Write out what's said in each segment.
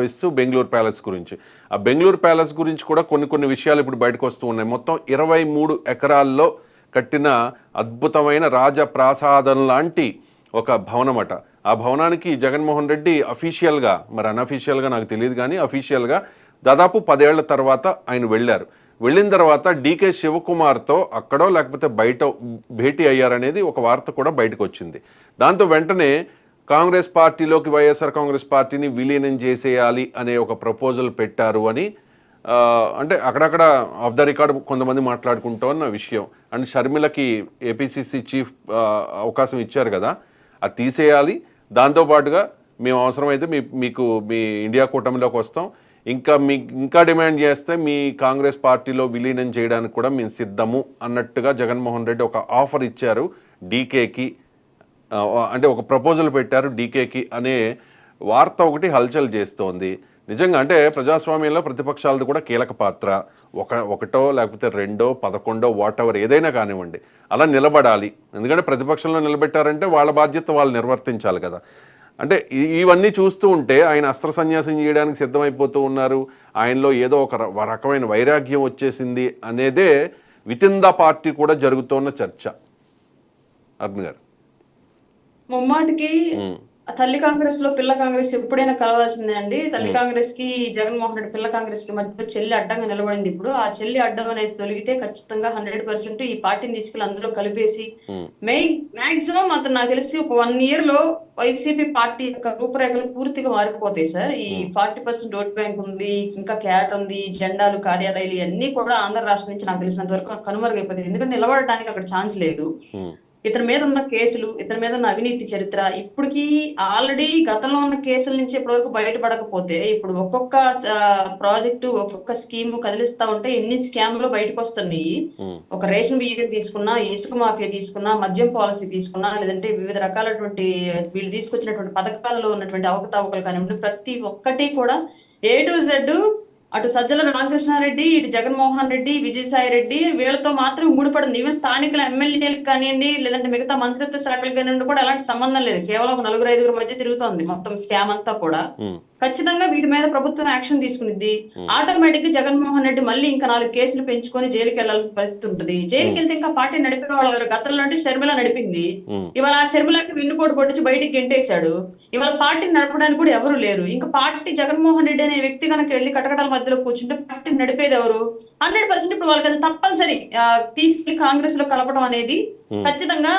ఇస్తూ బెంగళూరు ప్యాలెస్ గురించి, ఆ బెంగళూరు ప్యాలెస్ గురించి కూడా కొన్ని విషయాలు ఇప్పుడు బయటకు వస్తూ ఉన్నాయి. మొత్తం 23 ఎకరాల్లో కట్టిన అద్భుతమైన రాజప్రాసాదం లాంటి ఒక భవనం అట. ఆ భవనానికి జగన్మోహన్ రెడ్డి అఫీషియల్గా, మరి అన్అఫీషియల్గా నాకు తెలియదు కానీ అఫీషియల్గా దాదాపు 10 ఏళ్ల తర్వాత ఆయన వెళ్ళారు. వెళ్ళిన తర్వాత డీకే శివకుమార్తో అక్కడో లేకపోతే బయట భేటీ అయ్యారనేది ఒక వార్త కూడా బయటకు వచ్చింది. దాంతో వెంటనే కాంగ్రెస్ పార్టీలోకి వైఎస్ఆర్ కాంగ్రెస్ పార్టీని విలీనం చేసేయాలి అనే ఒక ప్రపోజల్ పెట్టారు అని అంటే అక్కడక్కడ ఆఫ్ ద రికార్డ్ కొంతమంది మాట్లాడుకుంటూ ఉన్న విషయం. అండ్ షర్మిలకి ఏపీసీసీ చీఫ్ అవకాశం ఇచ్చారు కదా, అది తీసేయాలి. దాంతోపాటుగా మేము అవసరమైతే మీ ఇండియా కూటమిలోకి వస్తాం, ఇంకా డిమాండ్ చేస్తే మీ కాంగ్రెస్ పార్టీలో విలీనం చేయడానికి కూడా మేము సిద్ధము అన్నట్టుగా జగన్మోహన్ రెడ్డి ఒక ఆఫర్ ఇచ్చారు డీకేకి. అంటే ఒక ప్రపోజల్ పెట్టారు డీకేకి అనే వార్త ఒకటి హల్చల్ చేస్తోంది. నిజంగా అంటే ప్రజాస్వామ్యంలో ప్రతిపక్షాలది కూడా కీలక పాత్ర. ఒకటో లేకపోతే 2, 11 వాట్ ఎవర్ ఏదైనా కానివ్వండి, అలా నిలబడాలి. ఎందుకంటే ప్రతిపక్షంలో నిలబెట్టారంటే వాళ్ళ బాధ్యత వాళ్ళు నిర్వర్తించాలి కదా. అంటే ఇవన్నీ చూస్తూ ఉంటే ఆయన అస్త్ర సన్యాసం చేయడానికి సిద్ధమైపోతూ ఉన్నారు. ఆయనలో ఏదో ఒక రకమైన వైరాగ్యం వచ్చేసింది అనేదే వితిన్ ద పార్టీ కూడా జరుగుతున్న చర్చ. అరుణ్ గారు, ముమ్మాటికి తల్లి కాంగ్రెస్ లో పిల్ల కాంగ్రెస్ ఎప్పుడైనా కలవాల్సిందే అండి. తల్లి కాంగ్రెస్ కి జగన్మోహన్ రెడ్డి, పిల్ల కాంగ్రెస్ కి మధ్య చెల్లి అడ్డంగా నిలబడింది. ఇప్పుడు ఆ చెల్లి అడ్డం అనేది తొలగితే ఖచ్చితంగా 100% ఈ పార్టీని తీసుకెళ్లి అందులో కలిపేసి మాక్సిమం అతను నాకు తెలిసి ఒక 1 year లో వైసీపీ పార్టీ యొక్క రూపురేఖలు పూర్తిగా మారిపోతాయి సార్. ఈ 40% ఓట్ బ్యాంక్ ఉంది, ఇంకా క్యాట్ ఉంది, జెండాలు, కార్యాలయాలు ఇవన్నీ కూడా ఆంధ్ర రాష్ట్రం నుంచి నాకు తెలిసినంత వరకు కనుమరుగైపోతాయి. ఎందుకంటే నిలబడటానికి అక్కడ ఛాన్స్ లేదు. ఇతని మీద ఉన్న కేసులు, ఇతని మీద ఉన్న అవినీతి చరిత్ర, ఇప్పటికి ఆల్రెడీ గతంలో ఉన్న కేసుల నుంచి ఇప్పటివరకు బయటపడకపోతే ఇప్పుడు ఒక్కొక్క ప్రాజెక్టు, ఒక్కొక్క స్కీమ్ కదిలిస్తా ఉంటే ఎన్ని స్కామ్లు బయటకు వస్తున్నాయి. ఒక రేషన్ బియ్యం తీసుకున్నా, ఇసుక మాఫియా తీసుకున్నా, మద్యం పాలసీ తీసుకున్నా, లేదంటే వివిధ రకాలటువంటి వీళ్ళు తీసుకొచ్చినటువంటి పథకాలలో ఉన్నటువంటి అవకతవకలు కానివ్వండి, ప్రతి ఒక్కటి కూడా A to Z అటు సజ్జల రామకృష్ణారెడ్డి, ఇటు జగన్మోహన్ రెడ్డి, విజయసాయి రెడ్డి వీళ్ళతో మాత్రం ముడిపడింది. ఈవెన్ స్థానికుల ఎమ్మెల్యేలకు కానివ్వండి, లేదంటే మిగతా మంత్రిత్వ శాఖలకు కానివ్వండి కూడా అలాంటి సంబంధం లేదు. కేవలం ఒక 4-5 మధ్య తిరుగుతోంది మొత్తం స్కామ్ అంతా కూడా. ఖచ్చితంగా వీటి మీద ప్రభుత్వం యాక్షన్ తీసుకునిద్ది. ఆటోమేటిక్ గా జగన్మోహన్ రెడ్డి మళ్ళీ ఇంకా 4 కేసులు పెంచుకొని జైలుకి వెళ్లాల్సిన పరిస్థితి ఉంటుంది. జైలుకి వెళ్తే ఇంకా పార్టీ నడిపిన వాళ్ళు గతంలో అంటే షర్మిల నడిపింది. ఇవాళ ఆ షర్మిలకి వెన్నుపోటు పొడిచి బయటికి గెంటేశాడు. ఇవాళ పార్టీని నడపడానికి కూడా ఎవరు లేరు. ఇంకా పార్టీ జగన్మోహన్ రెడ్డి అనే వ్యక్తి కనుక వెళ్ళి కటకటాల మధ్యలో కూర్చుంటే పార్టీని నడిపేది ఎవరు? 100% ఇప్పుడు వాళ్ళకి అది తప్పనిసరి తీసుకెళ్లి కాంగ్రెస్ లో కలపడం అనేది ఖచ్చితంగా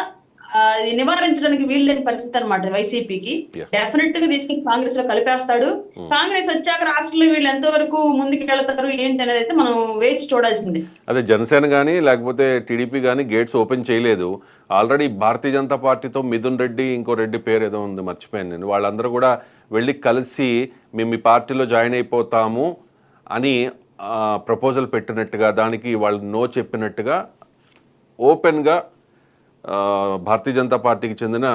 నివారించడానికి వీలు లేని పరిస్థితి అనమాట వైసీపీకి. డెఫినెట్ గా తీసుకెళ్లి కాంగ్రెస్ లో కలిపేస్తాడు. కాంగ్రెస్ వచ్చాక రాష్ట్రంలో వీళ్ళు ఎంతవరకు ముందుకు వెళ్తారు ఏంటి అనేది అయితే మనం వేచి చూడాల్సిందే. అదే జనసేన కానీ లేకపోతే టీడీపీ కానీ గేట్స్ ఓపెన్ చేయలేదు. ఆల్రెడీ భారతీయ జనతా పార్టీతో మిథున్ రెడ్డి, ఇంకో రెడ్డి పేరు ఏదో ఉంది మర్చిపోయాను నేను, వాళ్ళందరూ కూడా వెళ్ళి కలిసి మేము ఈ పార్టీలో జాయిన్ అయిపోతాము అని ప్రపోజల్ పెట్టినట్టుగా, దానికి వాళ్ళు నో చెప్పినట్టుగా ఓపెన్గా భారతీయ జనతా పార్టీకి చెందిన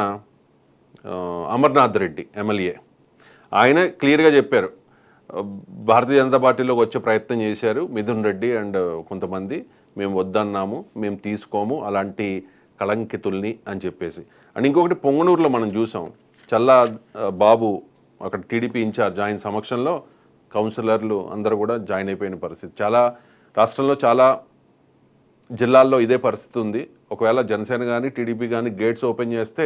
అమర్నాథ్ రెడ్డి ఎమ్మెల్యే ఆయన క్లియర్గా చెప్పారు. భారతీయ జనతా పార్టీలోకి వచ్చే ప్రయత్నం చేశారు మిథున్ రెడ్డి అండ్ కొంతమంది, మేము వద్దన్నాము, మేము తీసుకోము అలాంటి కళంకితుల్ని అని చెప్పేసి. అండ్ ఇంకొకటి పొంగనూరులో మనం చూసాం, చల్లా బాబు అక్కడ టీడీపీ ఇన్ఛార్జ్, ఆయన సమక్షంలో కౌన్సిలర్లు అందరూ కూడా జాయిన్ అయిపోయిన పరిస్థితి. రాష్ట్రంలో చాలా జిల్లాల్లో ఇదే పరిస్థితి ఉంది. ఒకవేళ జనసేన కానీ టీడీపీ కానీ గేట్స్ ఓపెన్ చేస్తే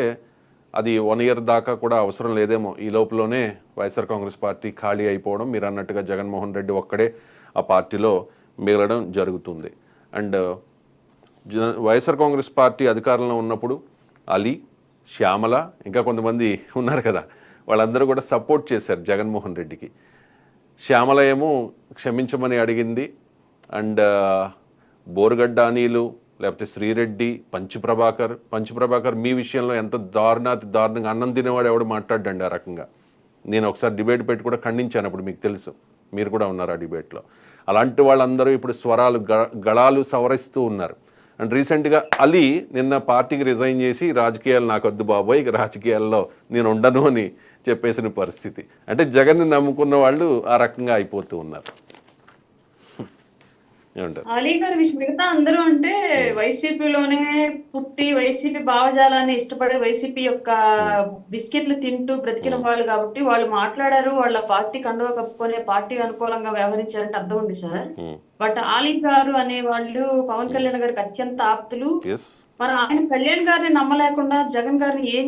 అది 1 year దాకా కూడా అవసరం లేదేమో. ఈ లోపలనే వైఎస్ఆర్ కాంగ్రెస్ పార్టీ ఖాళీ అయిపోవడం, మీరు అన్నట్టుగా జగన్మోహన్ రెడ్డి ఒక్కడే ఆ పార్టీలో మిగలడం జరుగుతుంది. అండ్ వైఎస్ఆర్ కాంగ్రెస్ పార్టీ అధికారంలో ఉన్నప్పుడు అలీ, శ్యామల ఇంకా కొంతమంది ఉన్నారు కదా, వాళ్ళందరూ కూడా సపోర్ట్ చేశారు జగన్మోహన్ రెడ్డికి. శ్యామల ఏమో క్షమించమని అడిగింది. అండ్ బోరుగడ్డ అనిలు, లేకపోతే శ్రీరెడ్డి, పంచప్రభాకర్ మీ విషయంలో ఎంత దారుణంగా అన్నం తినేవాడు ఎవడు మాట్లాడండి ఆ రకంగా. నేను ఒకసారి డిబేట్ పెట్టి కూడా ఖండించాను, అప్పుడు మీకు తెలుసు, మీరు కూడా ఉన్నారు ఆ డిబేట్లో. అలాంటి వాళ్ళందరూ ఇప్పుడు స్వరాలు గళాలు సవరిస్తూ ఉన్నారు. అండ్ రీసెంట్గా అలీ నిన్న పార్టీకి రిజైన్ చేసి రాజకీయాలు నాకు వద్దు బాబోయ్, ఇక రాజకీయాల్లో నేను ఉండను అని చెప్పేసిన పరిస్థితి. అంటే జగన్ని నమ్ముకున్న వాళ్ళు ఆ రకంగా అయిపోతూ ఉన్నారు. ఏమంటారు? అలీ గారి విషయం మిగతా అందరూ అంటే వైసీపీలోనే పుట్టి వైసీపీ భావజాలాన్ని ఇష్టపడే వైసీపీ యొక్క బిస్కెట్లు తింటూ బ్రతికిన వాళ్ళు కాబట్టి వాళ్ళు మాట్లాడారు, వాళ్ళ పార్టీ కండువా కప్పుకొని పార్టీ అనుకూలంగా వ్యవహరించారంటే అర్థం ఉంది సార్. బట్ ఆలీ గారు అనే వాళ్ళు పవన్ కళ్యాణ్ గారికి అత్యంత ఆప్తులు. ఎస్. మరి ఆయన కళ్యాణ్ గారిని నమ్మలేకుండా జగన్ గారిని ఏం